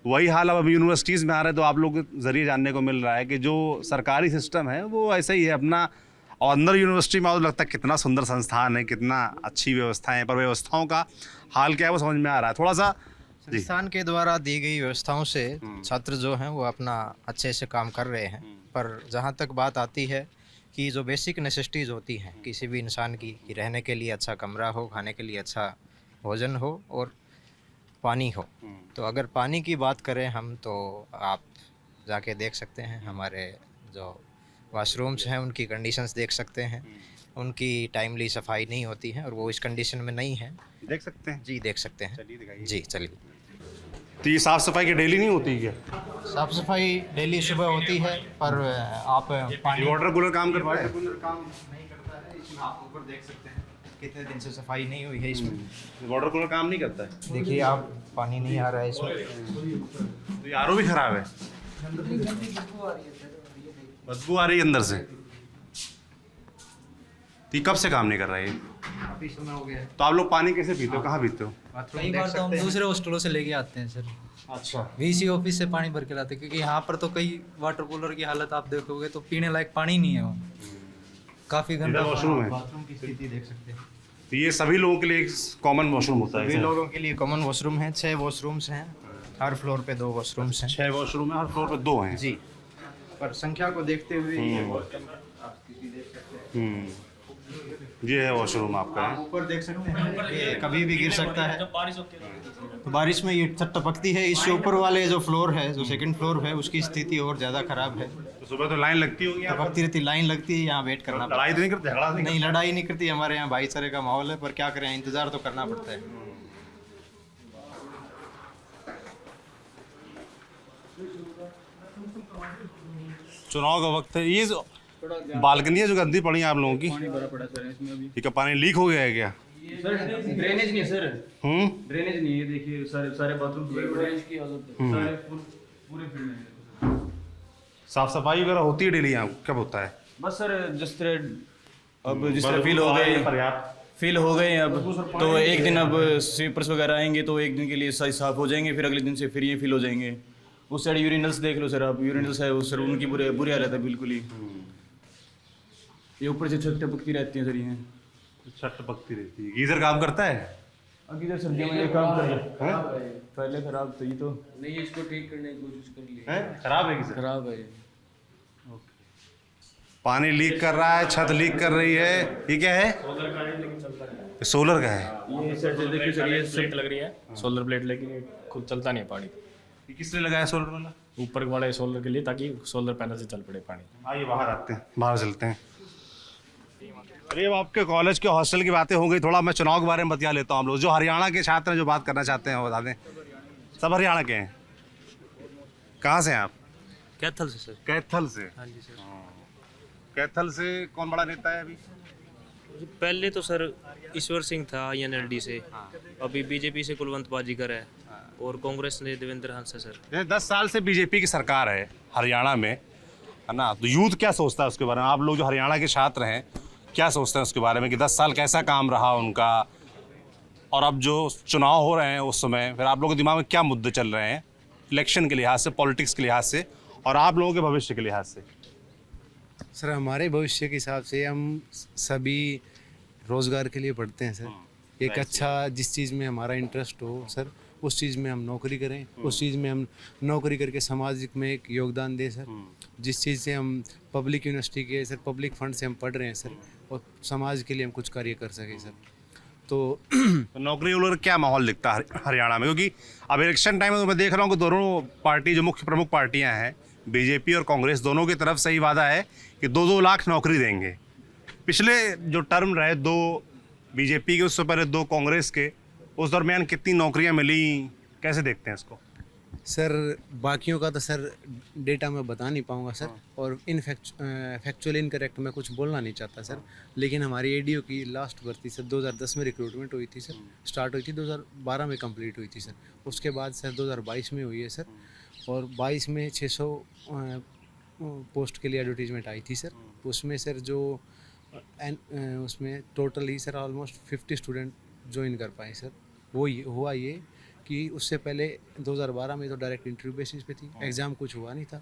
वही हाल अब यूनिवर्सिटीज़ में आ रहा है। तो आप लोग के ज़रिए जानने को मिल रहा है कि जो सरकारी सिस्टम है वो ऐसा ही है अपना, और अंदर यूनिवर्सिटी में लगता है कितना सुंदर संस्थान है, कितना अच्छी व्यवस्थाएं हैं, पर व्यवस्थाओं का हाल क्या है वो समझ में आ रहा है थोड़ा सा। संस्थान के द्वारा दी गई व्यवस्थाओं से छात्र जो हैं वो अपना अच्छे से काम कर रहे हैं, पर जहाँ तक बात आती है कि जो बेसिक नेसेसिटीज़ होती हैं किसी भी इंसान की, कि रहने के लिए अच्छा कमरा हो, खाने के लिए अच्छा भोजन हो और पानी हो, तो अगर पानी की बात करें हम, तो आप जाके देख सकते हैं हमारे जो वॉशरूम्स हैं उनकी कंडीशंस देख सकते हैं, उनकी टाइमली सफाई नहीं होती है और वो इस कंडीशन में नहीं है। देख सकते हैं जी देख सकते हैं। चलिए दिखाइए। जी चलिए। तो ये साफ़ सफाई की डेली नहीं होती क्या? साफ़ सफाई डेली सुबह होती है, पर आप पानी वाटर कूलर काम करता है? कूलर काम नहीं करता है, इसमें आप ऊपर देख सकते हैं कितने दिन से सफाई नहीं हुई है इसमें। वाटर कूलर काम नहीं करता है? देखिए आप, पानी नहीं आ रहा है इसमें। तो ये आरओ भी खराब है, बदबू आ रही है अंदर से। तो ये कब से काम नहीं कर रहा है? काफ़ी समय हो गया है। तो आप लोग पानी कैसे पीते हो, कहाँ पीते हो? बाथरूम कई देख बार तो हम सकते हैं। दूसरे हॉस्टलों से लेके आते हैं सर, अच्छा। वीसी ऑफिस से पानी भर के लाते हैं, क्योंकि यहाँ पर तो कई वाटर कूलर की हालत आप देखोगे तो पीने लायक पानी नहीं है, वहाँ काफ़ी गंदा इधर वॉशरूम है? बाथरूम की स्थिति देख सकते हैं। तो ये सभी लोगों के लिए एक कॉमन वॉशरूम होता है? सभी लोगों के लिए कॉमन वॉशरूम है, 6 वॉशरूम्स हैं, हर फ्लोर पे 2 वॉशरूम्स हैं। 6 वॉशरूम है, हर फ्लोर पे 2 हैं। जी, पर संख्या को देखते हुए ये बहुत कम आप स्थिति देख सकते हैं। ये है वॉशरूम आपका है। ऊपर देख सकते हैं ये कभी भी गिर सकता है। तो बारिश में ये छत टपकती है। इससे ऊपर वाले जो फ्लोर है, जो सेकंड फ्लोर है, उसकी स्थिति और ज़्यादा खराब है। तो सुबह तो लाइन लगती होगी यहाँ पर? टपकती रहती, लाइन लगती है, यहाँ वेट करना पड़ता लड़ाई तो नहीं करते, झगड़ा है। नहीं, लड़ाई नहीं करती, हमारे यहाँ भाईचारे का माहौल है, पर क्या करें, इंतज़ार तो करना पड़ता है। चुनाव का वक्त है। ये जो बालकनी है जो गंदी पड़ी है आप लोगों की, पानी भरा पड़ा सर इसमें अभी। ये क्या पानी लीक हो गया है क्या? सर ड्रेनेज नहीं है सर, हम्म ड्रेनेज नहीं है। देखिए सारे सारे बाथरूम ड्रेनेज की हालत है, सारे पूरे फील्ड में। साफ सफाई वगैरह होती है डेली यहाँ, कब होता है? बस सर जिस तरह अब जिस तरह फील हो गए, पर्याप्त फील हो गए हैं अब, तो एक दिन अब स्वीपर्स वगैरह आएंगे तो एक दिन के लिए साफ हो जाएंगे, फिर अगले दिन से फिर ये फील हो जाएंगे। उस साइड यूरिनल्स देख लो सर आप, यूरिनल्स है उस सर, उनकी बुरी हालत है बिल्कुल ही। ये ऊपर से छत टपकती रहती है सर, ये छत पकती रहती है। गीजर काम करता है? अभी इधर सर्दियों में ये काम कर रहे हैं। पहले खराब था ये तो, नहीं इसको ठीक करने की कोशिश कर ली, खराब है गीजर? खराब है। पानी लीक कर रहा है, छत लीक कर रही है। ये क्या है? ये सोलर का है। ये सर देखिए सर, ये प्लेट लग रही है सोलर प्लेट, लेकिन ये खुद चलता नहीं है पानी। ये किसने लगाया सोलर वाला? ऊपर वाले सोलर के लिए, ताकि सोलर पैनल से चल पड़े पानी। आइए बाहर आते हैं, बाहर चलते हैं। अरे अब आपके कॉलेज के हॉस्टल की बातें हो गई, थोड़ा मैं चुनाव के बारे में बतिया लेता हूँ। हम लोग जो हरियाणा के छात्र हैं जो बात करना चाहते हैं वो बता दें। सब हरियाणा के हैं? कहाँ से हैं आप? कैथल से सर। कैथल से? हाँ जी सर। कैथल से कौन बड़ा नेता है अभी? पहले तो सर ईश्वर सिंह था INLD से, अभी बीजेपी से कुलवंत बाजीगर है, और कांग्रेस ने देवेंद्र हंस है सर। जैसे 10 साल से बीजेपी की सरकार है हरियाणा में, है ना, तो यूथ क्या सोचता है उसके बारे में? आप लोग जो हरियाणा के छात्र हैं क्या सोचते हैं उसके बारे में कि 10 साल कैसा काम रहा उनका, और अब जो चुनाव हो रहे हैं उस समय फिर आप लोगों के दिमाग में क्या मुद्दे चल रहे हैं इलेक्शन के लिहाज से, पॉलिटिक्स के लिहाज से, और आप लोगों के भविष्य के लिहाज से? सर हमारे भविष्य के हिसाब से हम सभी रोज़गार के लिए पढ़ते हैं सर। एक अच्छा जिस चीज़ में हमारा इंटरेस्ट हो सर, उस चीज़ में हम नौकरी करें, उस चीज़ में हम नौकरी करके सामाजिक में एक योगदान दें सर। जिस चीज़ से हम पब्लिक यूनिवर्सिटी के सर, पब्लिक फंड से हम पढ़ रहे हैं सर, और समाज के लिए हम कुछ कार्य कर सकें सर। तो नौकरी वगैरह क्या माहौल दिखता है हरियाणा में? क्योंकि अब इलेक्शन टाइम में तो मैं देख रहा हूँ कि दोनों पार्टी जो मुख्य प्रमुख पार्टियाँ हैं, बीजेपी और कांग्रेस, दोनों की तरफ से ही वादा है कि 2-2 लाख नौकरी देंगे। पिछले जो टर्म रहे, 2 बीजेपी के, उससे पहले 2 कांग्रेस के, उस दरमियान कितनी नौकरियां मिली, कैसे देखते हैं इसको? सर बाकियों का तो सर डेटा मैं बता नहीं पाऊँगा सर, और फैक्चुअल इनकरेक्ट मैं कुछ बोलना नहीं चाहता सर। लेकिन हमारी ADO की लास्ट भर्ती सर 2010 में रिक्रूटमेंट हुई थी सर, स्टार्ट हुई थी 2012 में कंप्लीट हुई थी सर। उसके बाद सर 2022 में हुई है सर, और 22 में 600 पोस्ट के लिए एडवर्टीजमेंट आई थी सर। उसमें सर जो उसमें टोटल ही सर ऑलमोस्ट 50 स्टूडेंट ज्वाइन कर पाए सर। वो हुआ ये कि उससे पहले 2012 में तो डायरेक्ट इंटरव्यू बेसिस पे थी, एग्ज़ाम कुछ हुआ नहीं था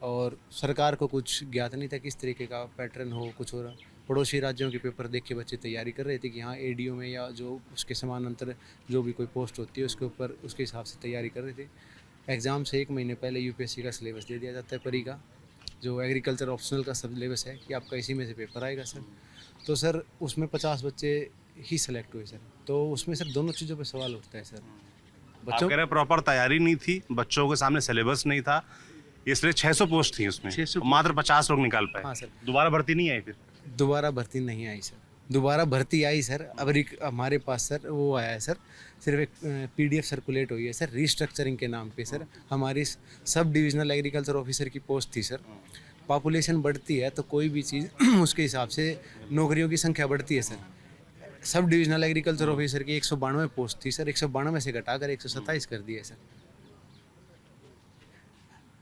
और सरकार को कुछ ज्ञात नहीं था किस तरीके का पैटर्न हो, कुछ हो रहा। पड़ोसी राज्यों के पेपर देख के बच्चे तैयारी कर रहे थे कि हाँ ADO में या जो उसके समानांतर जो भी कोई पोस्ट होती है उसके ऊपर उसके हिसाब से तैयारी कर रहे थे। एग्ज़ाम से 1 महीने पहले UPSC का सिलेबस दे दिया जाता है परी का, जो एग्रीकल्चर ऑप्शनल का सिलेबस है कि आपका इसी में से पेपर आएगा सर। तो सर उसमें 50 बच्चे ही सेलेक्ट हुए सर। तो उसमें सर दोनों चीज़ों पे सवाल उठता है सर। आप कह रहे प्रॉपर तैयारी नहीं थी, बच्चों के सामने सिलेबस नहीं था, इसलिए 600 पोस्ट थी उसमें, 600 मात्र 50 लोग निकाल पाए। हाँ सर। दोबारा भर्ती नहीं आई फिर? दोबारा भर्ती नहीं आई सर। दोबारा भर्ती आई सर, अब हमारे पास सर वो आया है सर, सिर्फ एक PDF सर्कुलेट हुई है सर रिस्ट्रक्चरिंग के नाम पे सर। हमारी सब डिविजनल एग्रीकल्चर ऑफिसर की पोस्ट थी सर। पॉपुलेशन बढ़ती है तो कोई भी चीज़ उसके हिसाब से नौकरियों की संख्या बढ़ती है sir. Sub divisional agriculture officer की 192 पोस्ट थी सर, 192 से घटाकर 127 कर दिया सर।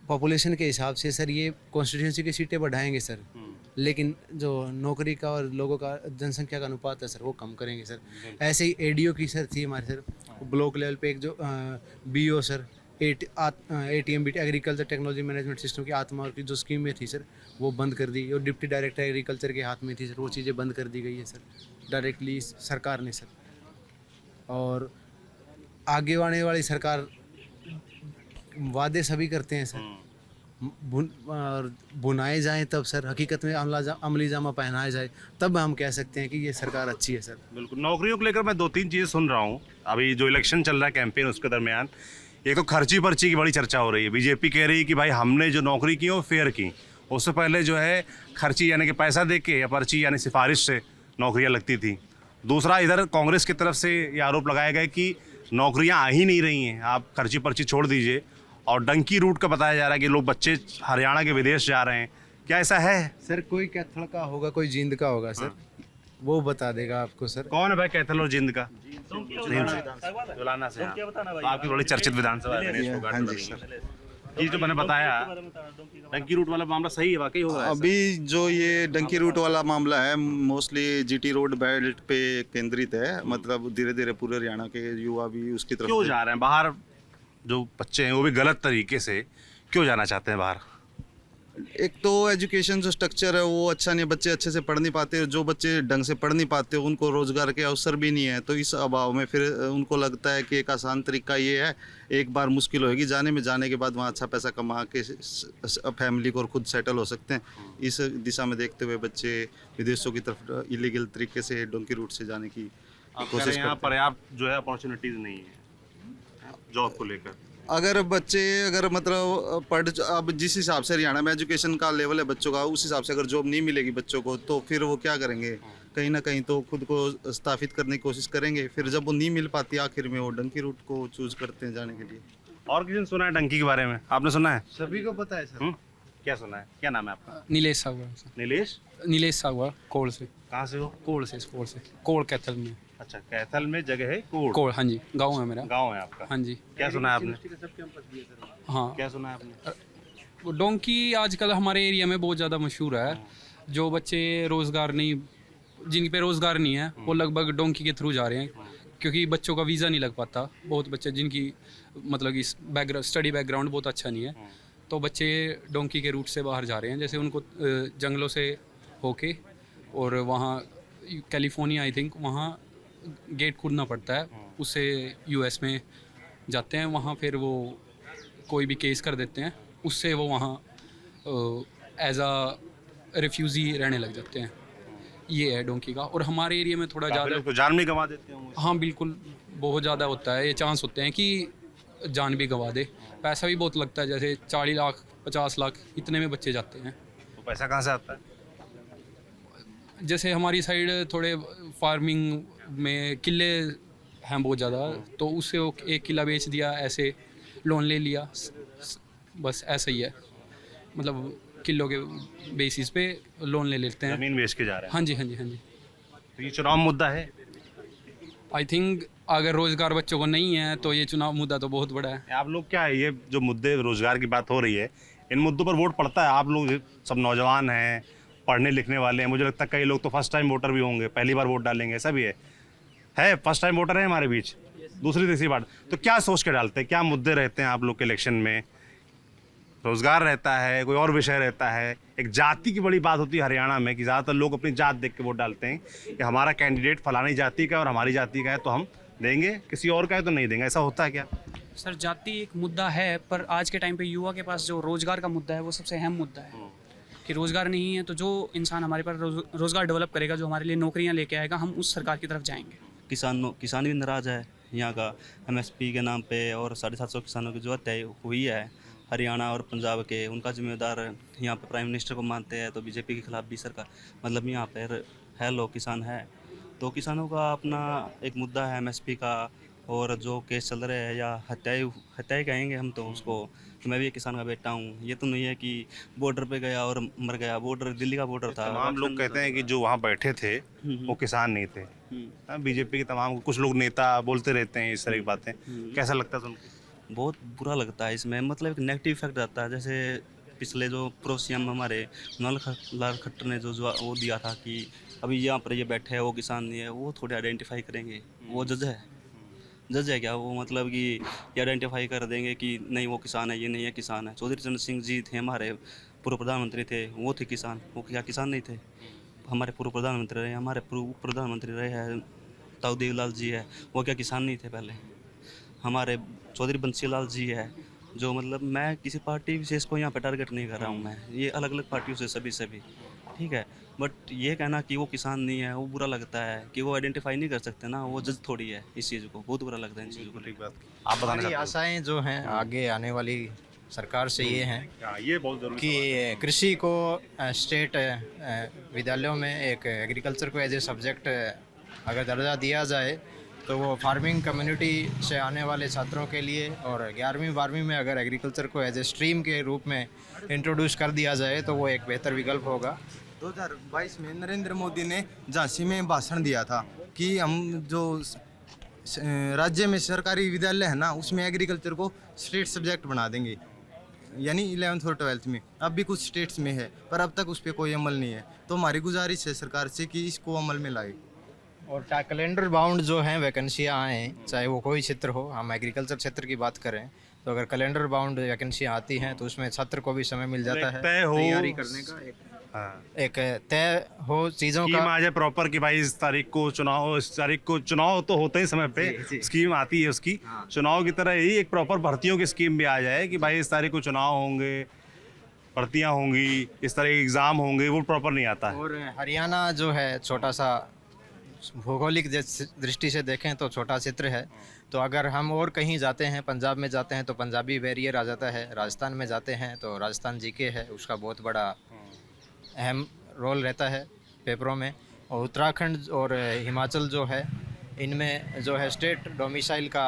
पॉपुलेशन के हिसाब से सर ये कॉन्स्टिट्यूंसी की सीटें बढ़ाएंगे सर, लेकिन जो नौकरी का और लोगों का जनसंख्या का अनुपात है सर वो कम करेंगे सर। ऐसे ही ADO की सर थी हमारे सर ब्लॉक लेवल पे एक जो BO sir ATMBT agriculture technology management system की आत्मा की जो स्कीमें थी सर वो बंद कर दी, और डिप्टी डायरेक्टर एग्रीकल्चर के हाथ में थी सर, वो चीज़ें बंद कर दी गई है सर डायरेक्टली सरकार ने सर। और आगे आने वाली सरकार वादे सभी करते हैं सर, बुनाए जाएं तब सर, हकीकत में अमली जामा पहनाया जाए तब हम कह सकते हैं कि ये सरकार अच्छी है सर। बिल्कुल। नौकरियों को लेकर मैं 2-3 चीज़ें सुन रहा हूँ अभी जो इलेक्शन चल रहा है कैंपेन उसके दरमियान। एक तो खर्ची पर्ची की बड़ी चर्चा हो रही है। बीजेपी कह रही है कि भाई हमने जो नौकरी की वो फेयर की, उससे पहले जो है खर्ची यानी कि पैसा दे के या पर्ची यानी सिफारिश से नौकरियां लगती थी। दूसरा इधर कांग्रेस की तरफ से ये आरोप लगाया गया कि नौकरियां आ ही नहीं रही हैं, आप खर्ची पर्ची छोड़ दीजिए। और डंकी रूट का बताया जा रहा है कि लोग बच्चे हरियाणा के विदेश जा रहे हैं, क्या ऐसा है? सर कोई कैथल का होगा, कोई जींद का होगा सर, वो बता देगा आपको सर। कौन है भाई कैथल और जिंद का? जुलाना से। हाँ। तो आपकी बड़ी चर्चित विधानसभा है। ये जो मैंने बताया डंकी रूट वाला मामला सही है, वाकई हो रहा है? अभी जो ये डंकी रूट वाला मामला है मोस्टली जीटी रोड बेल्ट पे केंद्रित है, मतलब धीरे धीरे पूरे हरियाणा के युवा भी उसकी तरफ क्यों जा रहे हैं बाहर? जो बच्चे हैं वो भी गलत तरीके से क्यों जाना चाहते हैं बाहर? एक तो एजुकेशन जो स्ट्रक्चर है वो अच्छा नहीं, बच्चे अच्छे से पढ़ नहीं पाते, जो बच्चे ढंग से पढ़ नहीं पाते उनको रोजगार के अवसर भी नहीं है। तो इस अभाव में फिर उनको लगता है कि एक आसान तरीका ये है, एक बार मुश्किल होगी जाने में, जाने के बाद वहाँ अच्छा पैसा कमा के फैमिली को और खुद सेटल हो सकते हैं। इस दिशा में देखते हुए बच्चे विदेशों की तरफ इलीगल तरीके से डोंकी रूट से जाने की कोशिश करते हैं। पर्याप्त जो है अपॉर्चुनिटीज नहीं है जॉब को लेकर। अगर बच्चे अगर मतलब अब जिस हिसाब से हरियाणा में एजुकेशन का लेवल है बच्चों का, उस हिसाब से अगर जॉब नहीं मिलेगी बच्चों को तो फिर वो क्या करेंगे? कहीं ना कहीं तो खुद को स्थापित करने की कोशिश करेंगे। फिर जब वो नहीं मिल पाती आखिर में वो डंकी रूट को चूज करते हैं जाने के लिए। और किसी ने सुना है डंकी के बारे में? आपने सुना है? सभी को पता है सर। क्या सुना है? क्या नाम है आपका? नीलेश साहू। नीलेश साहू कोल से। कहाँ से हो? कोल से कोल कैथल में। अच्छा, कैथल में जगह है कोल? हाँ जी, गाँव है मेरा। गाँव है आपका? हाँ जी। क्या सुना है आपने? हाँ, क्या सुना है आपने? डोंकी आजकल हमारे एरिया में बहुत ज़्यादा मशहूर है। जो बच्चे रोज़गार नहीं, जिन पे रोज़गार नहीं है वो लगभग डोंकी के थ्रू जा रहे हैं, क्योंकि बच्चों का वीज़ा नहीं लग पाता। बहुत बच्चे जिनकी मतलब इस स्टडी बैकग्राउंड बहुत अच्छा नहीं है, तो बच्चे डोंकी के रूट से बाहर जा रहे हैं। जैसे उनको जंगलों से होके और वहाँ कैलिफोर्निया आई थिंक वहाँ गेट कूदना पड़ता है, उससे यूएस में जाते हैं। वहाँ फिर वो कोई भी केस कर देते हैं, उससे वो वहाँ एज अ रिफ्यूज़ी रहने लग जाते हैं। ये है डोंकी का। और हमारे एरिया में थोड़ा ज़्यादा तो जान भी गंवा देते होंगे। हाँ बिल्कुल, बहुत ज़्यादा होता है, ये चांस होते हैं कि जान भी गंवा दे। पैसा भी बहुत लगता है, जैसे 40 लाख 50 लाख इतने में बच्चे जाते हैं। तो पैसा कहाँ से आता है? जैसे हमारी साइड थोड़े फार्मिंग में किले हैं बहुत ज़्यादा, तो उससे वो 1 किला बेच दिया, ऐसे लोन ले लिया, बस ऐसा ही है। मतलब किलो के बेसिस पे लोन ले लेते हैं। जमीन बेच के जा रहे हैं? हाँ जी हाँ जी हाँ जी। तो ये चुनाव मुद्दा है? आई थिंक अगर रोज़गार बच्चों को नहीं है तो ये चुनाव मुद्दा तो बहुत बड़ा है। आप लोग क्या है, ये जो मुद्दे रोजगार की बात हो रही है, इन मुद्दों पर वोट पड़ता है? आप लोग सब नौजवान हैं, पढ़ने लिखने वाले हैं, मुझे लगता है कई लोग तो फर्स्ट टाइम वोटर भी होंगे, पहली बार वोट डालेंगे, ऐसा भी है फर्स्ट टाइम वोटर है हमारे बीच, दूसरी तीसरी बार। तो क्या सोच के डालते हैं, क्या मुद्दे रहते हैं आप लोग के इलेक्शन में? रोजगार रहता है, कोई और विषय रहता है? एक जाति की बड़ी बात होती है हरियाणा में कि ज़्यादातर लोग अपनी जात देख के वोट डालते हैं कि हमारा कैंडिडेट फलानी जाति का है और हमारी जाति का है तो हम देंगे, किसी और का है तो नहीं देंगे, ऐसा होता है क्या? सर जाति एक मुद्दा है, पर आज के टाइम पे युवा के पास जो रोज़गार का मुद्दा है वो सबसे अहम मुद्दा है। कि रोज़गार नहीं है तो जो इंसान हमारे पास रोज़गार डेवलप करेगा, जो हमारे लिए नौकरियां लेके आएगा, हम उस सरकार की तरफ जाएंगे। किसान भी नाराज़ है यहाँ का एमएसपी के नाम पे, और 750 किसानों की जो हत्या हुई है हरियाणा और पंजाब के, उनका जिम्मेदार यहाँ पे प्राइम मिनिस्टर को मानते हैं। तो बीजेपी के खिलाफ भी सरकार, मतलब यहाँ पर है लोग किसान है, तो किसानों का अपना एक मुद्दा है एमएसपी का। और जो केस चल रहे हैं या हत्याएं कहेंगे हम तो उसको, तो मैं भी एक किसान का बेटा हूँ। ये तो नहीं है कि बॉर्डर पे गया और मर गया, बॉर्डर दिल्ली का बॉर्डर था। तमाम लोग कहते हैं कि जो वहाँ बैठे थे वो किसान नहीं थे। बीजेपी के तमाम कुछ लोग नेता बोलते रहते हैं इस तरह की बातें, कैसा लगता है सुनकर? बहुत बुरा लगता है इसमें, मतलब एक नेगेटिव इफेक्ट आता है। जैसे पिछले जो प्रो सीएम हमारे लाल खट्टर ने जो वो दिया था कि अभी यहाँ पर ये बैठे हैं वो किसान नहीं है, वो थोड़े आइडेंटिफाई करेंगे। वो जज है क्या वो, मतलब कि ये आइडेंटिफाई कर देंगे कि नहीं वो किसान है, ये नहीं है किसान है। चौधरी चरण सिंह जी थे हमारे पूर्व प्रधानमंत्री थे, वो थे किसान, वो क्या किसान नहीं थे? हमारे पूर्व प्रधानमंत्री रहे, हमारे पूर्व प्रधानमंत्री रहे हैं ताऊ देवीलाल जी है, वो क्या किसान नहीं थे पहले? हमारे चौधरी बंसी लाल जी है, जो मतलब मैं किसी पार्टी विशेष को यहाँ पे टारगेट नहीं कर रहा हूँ मैं, ये अलग अलग पार्टियों से सभी ठीक है। बट ये कहना कि वो किसान नहीं है वो बुरा लगता है, कि वो आइडेंटिफाई नहीं कर सकते ना, वो जज थोड़ी है इस चीज़ को, बहुत बुरा लगता है इन चीज़ों को। ठीक बात। आप बताना हमारी चाहते आशाएं जो हैं आगे आने वाली सरकार से ये हैं हैं? ये बहुत जरूरी कि कृषि को स्टेट विद्यालयों में एक एग्रीकल्चर को एज ए सब्जेक्ट अगर दर्जा दिया जाए तो वो फार्मिंग कम्युनिटी से आने वाले छात्रों के लिए, और 11वीं 12वीं में अगर एग्रीकल्चर को एज ए स्ट्रीम के रूप में इंट्रोड्यूस कर दिया जाए तो वो एक बेहतर विकल्प होगा। 2022 में नरेंद्र मोदी ने झांसी में भाषण दिया था कि हम जो राज्य में सरकारी विद्यालय है ना उसमें एग्रीकल्चर को स्टेट सब्जेक्ट बना देंगे, यानी 11th और 12th में। अब भी कुछ स्टेट्स में है पर अब तक उस पर कोई अमल नहीं है, तो हमारी गुजारिश है सरकार से कि इसको अमल में लाए। और कैलेंडर बाउंड जो हैं वैकेंसियाँ आएँ, चाहे वो कोई क्षेत्र हो, हम एग्रीकल्चर क्षेत्र की बात करें तो अगर कैलेंडर बाउंड वैकेंसियाँ आती हैं तो उसमें छात्र को भी समय मिल जाता है तैयारी करने का, एक तय हो चीज़ों का। स्कीम आ जाए प्रॉपर कि भाई इस तारीख को चुनाव तो होते ही समय पे स्कीम आती है उसकी, चुनाव की तरह ही एक प्रॉपर भर्तियों की स्कीम भी आ जाए कि भाई इस तारीख को चुनाव होंगे, भर्तियां होंगी, इस तरह के एग्ज़ाम होंगे, वो प्रॉपर नहीं आता है। और हरियाणा जो है छोटा सा भौगोलिक दृष्टि से देखें तो छोटा क्षेत्र है, तो अगर हम और कहीं जाते हैं, पंजाब में जाते हैं तो पंजाबी बैरियर आ जाता है, राजस्थान में जाते हैं तो राजस्थान जीके है, उसका बहुत बड़ा अहम रोल रहता है पेपरों में, और उत्तराखंड और हिमाचल जो है इनमें जो है स्टेट डोमिसाइल का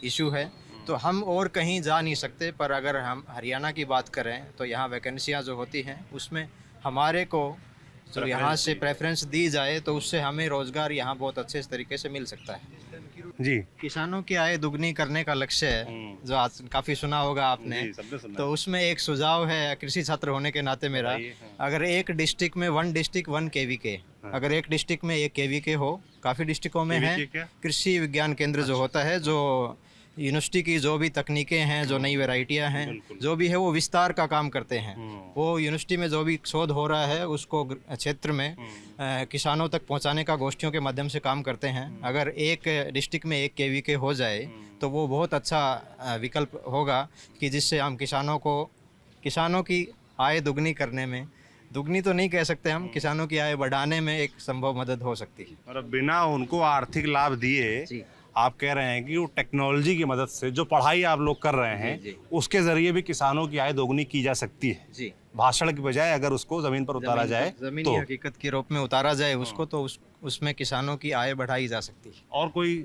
इशू है, तो हम और कहीं जा नहीं सकते। पर अगर हम हरियाणा की बात करें तो यहाँ वैकेंसियाँ जो होती हैं उसमें हमारे को जो यहाँ से प्रेफरेंस दी जाए तो उससे हमें रोज़गार यहाँ बहुत अच्छे तरीके से मिल सकता है। जी, किसानों की आय दुगनी करने का लक्ष्य है जो आज काफ़ी सुना होगा आपने, तो उसमें एक सुझाव है कृषि छात्र होने के नाते मेरा, अगर एक डिस्ट्रिक्ट में 1 डिस्ट्रिक्ट 1 KVK, अगर एक डिस्ट्रिक्ट में 1 KVK हो, काफ़ी डिस्ट्रिक्टों में है कृषि विज्ञान केंद्र जो होता है, जो यूनिवर्सिटी की जो भी तकनीकें हैं, जो नई वैरायटियां हैं, जो भी है वो विस्तार का काम करते हैं। वो यूनिवर्सिटी में जो भी शोध हो रहा है उसको क्षेत्र में किसानों तक पहुंचाने का गोष्ठियों के माध्यम से काम करते हैं। अगर एक डिस्ट्रिक्ट में 1 KVK हो जाए तो वो बहुत अच्छा विकल्प होगा कि जिससे हम किसानों की आय दुगनी करने में, दुगनी तो नहीं कह सकते हम, किसानों की आय बढ़ाने में एक संभव मदद हो सकती है। और बिना उनको आर्थिक लाभ दिए आप कह रहे हैं कि वो टेक्नोलॉजी की मदद से जो पढ़ाई आप लोग कर रहे हैं उसके ज़रिए भी किसानों की आय दोगुनी की जा सकती है जी। भाषण की बजाय अगर उसको ज़मीन पर उतारा जाए, ज़मीनी हकीकत के रूप में उतारा जाए उसको, तो उसमें किसानों की आय बढ़ाई जा सकती है। और कोई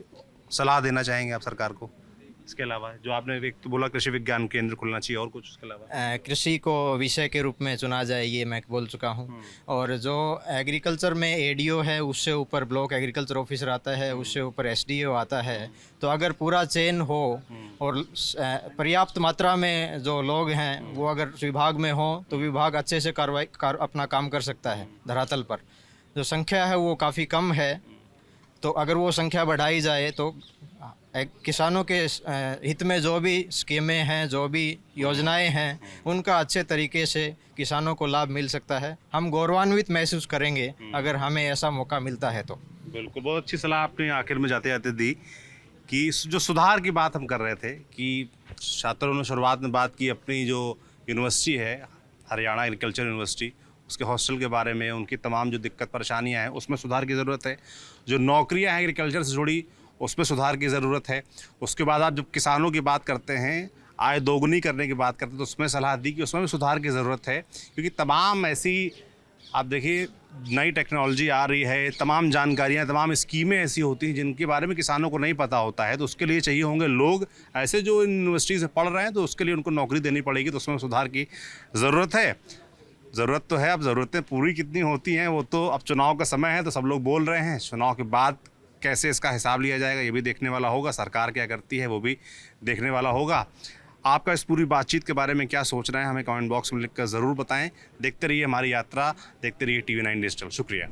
सलाह देना चाहेंगे आप सरकार को इसके अलावा? जो आपने एक तो बोला कृषि विज्ञान केंद्र खुलना चाहिए, और कुछ उसके अलावा? कृषि को विषय के रूप में चुना जाए, ये मैं बोल चुका हूँ। और जो एग्रीकल्चर में ADO है, उससे ऊपर ब्लॉक एग्रीकल्चर ऑफिसर आता है, उससे ऊपर SDO आता है, तो अगर पूरा चेन हो और पर्याप्त मात्रा में जो लोग हैं वो अगर विभाग में हो तो विभाग अच्छे से अपना काम कर सकता है। धरातल पर जो संख्या है वो काफ़ी कम है, तो अगर वो संख्या बढ़ाई जाए तो किसानों के हित में जो भी स्कीमें हैं, जो भी योजनाएं हैं, उनका अच्छे तरीके से किसानों को लाभ मिल सकता है। हम गौरवान्वित महसूस करेंगे अगर हमें ऐसा मौका मिलता है तो। बिल्कुल, बहुत अच्छी सलाह आपने आखिर में जाते जाते दी कि जो सुधार की बात हम कर रहे थे कि छात्रों ने शुरुआत में बात की अपनी जो यूनिवर्सिटी है हरियाणा एग्रीकल्चर यूनिवर्सिटी, उसके हॉस्टल के बारे में, उनकी तमाम जो दिक्कत परेशानियाँ हैं उसमें सुधार की ज़रूरत है। जो नौकरियाँ हैं एग्रीकल्चर से जुड़ी उसमें सुधार की ज़रूरत है। उसके बाद आप जब किसानों की बात करते हैं, आय दोगुनी करने की बात करते हैं, तो उसमें सलाह दी कि उसमें भी सुधार की ज़रूरत है, क्योंकि तमाम ऐसी आप देखिए नई टेक्नोलॉजी आ रही है, तमाम जानकारियाँ, तमाम स्कीमें ऐसी होती हैं जिनके बारे में किसानों को नहीं पता होता है, तो उसके लिए चाहिए होंगे लोग ऐसे जो यूनिवर्सिटी से पढ़ रहे हैं, तो उसके लिए उनको नौकरी देनी पड़ेगी, तो उसमें सुधार की ज़रूरत है। ज़रूरत तो है, अब ज़रूरतें पूरी कितनी होती हैं वो तो अब चुनाव का समय है तो सब लोग बोल रहे हैं, चुनाव के बाद कैसे इसका हिसाब लिया जाएगा ये भी देखने वाला होगा, सरकार क्या करती है वो भी देखने वाला होगा। आपका इस पूरी बातचीत के बारे में क्या सोच रहे हैं हमें कमेंट बॉक्स में लिखकर ज़रूर बताएं। देखते रहिए हमारी यात्रा, देखते रहिए TV9 डिजिटल। शुक्रिया।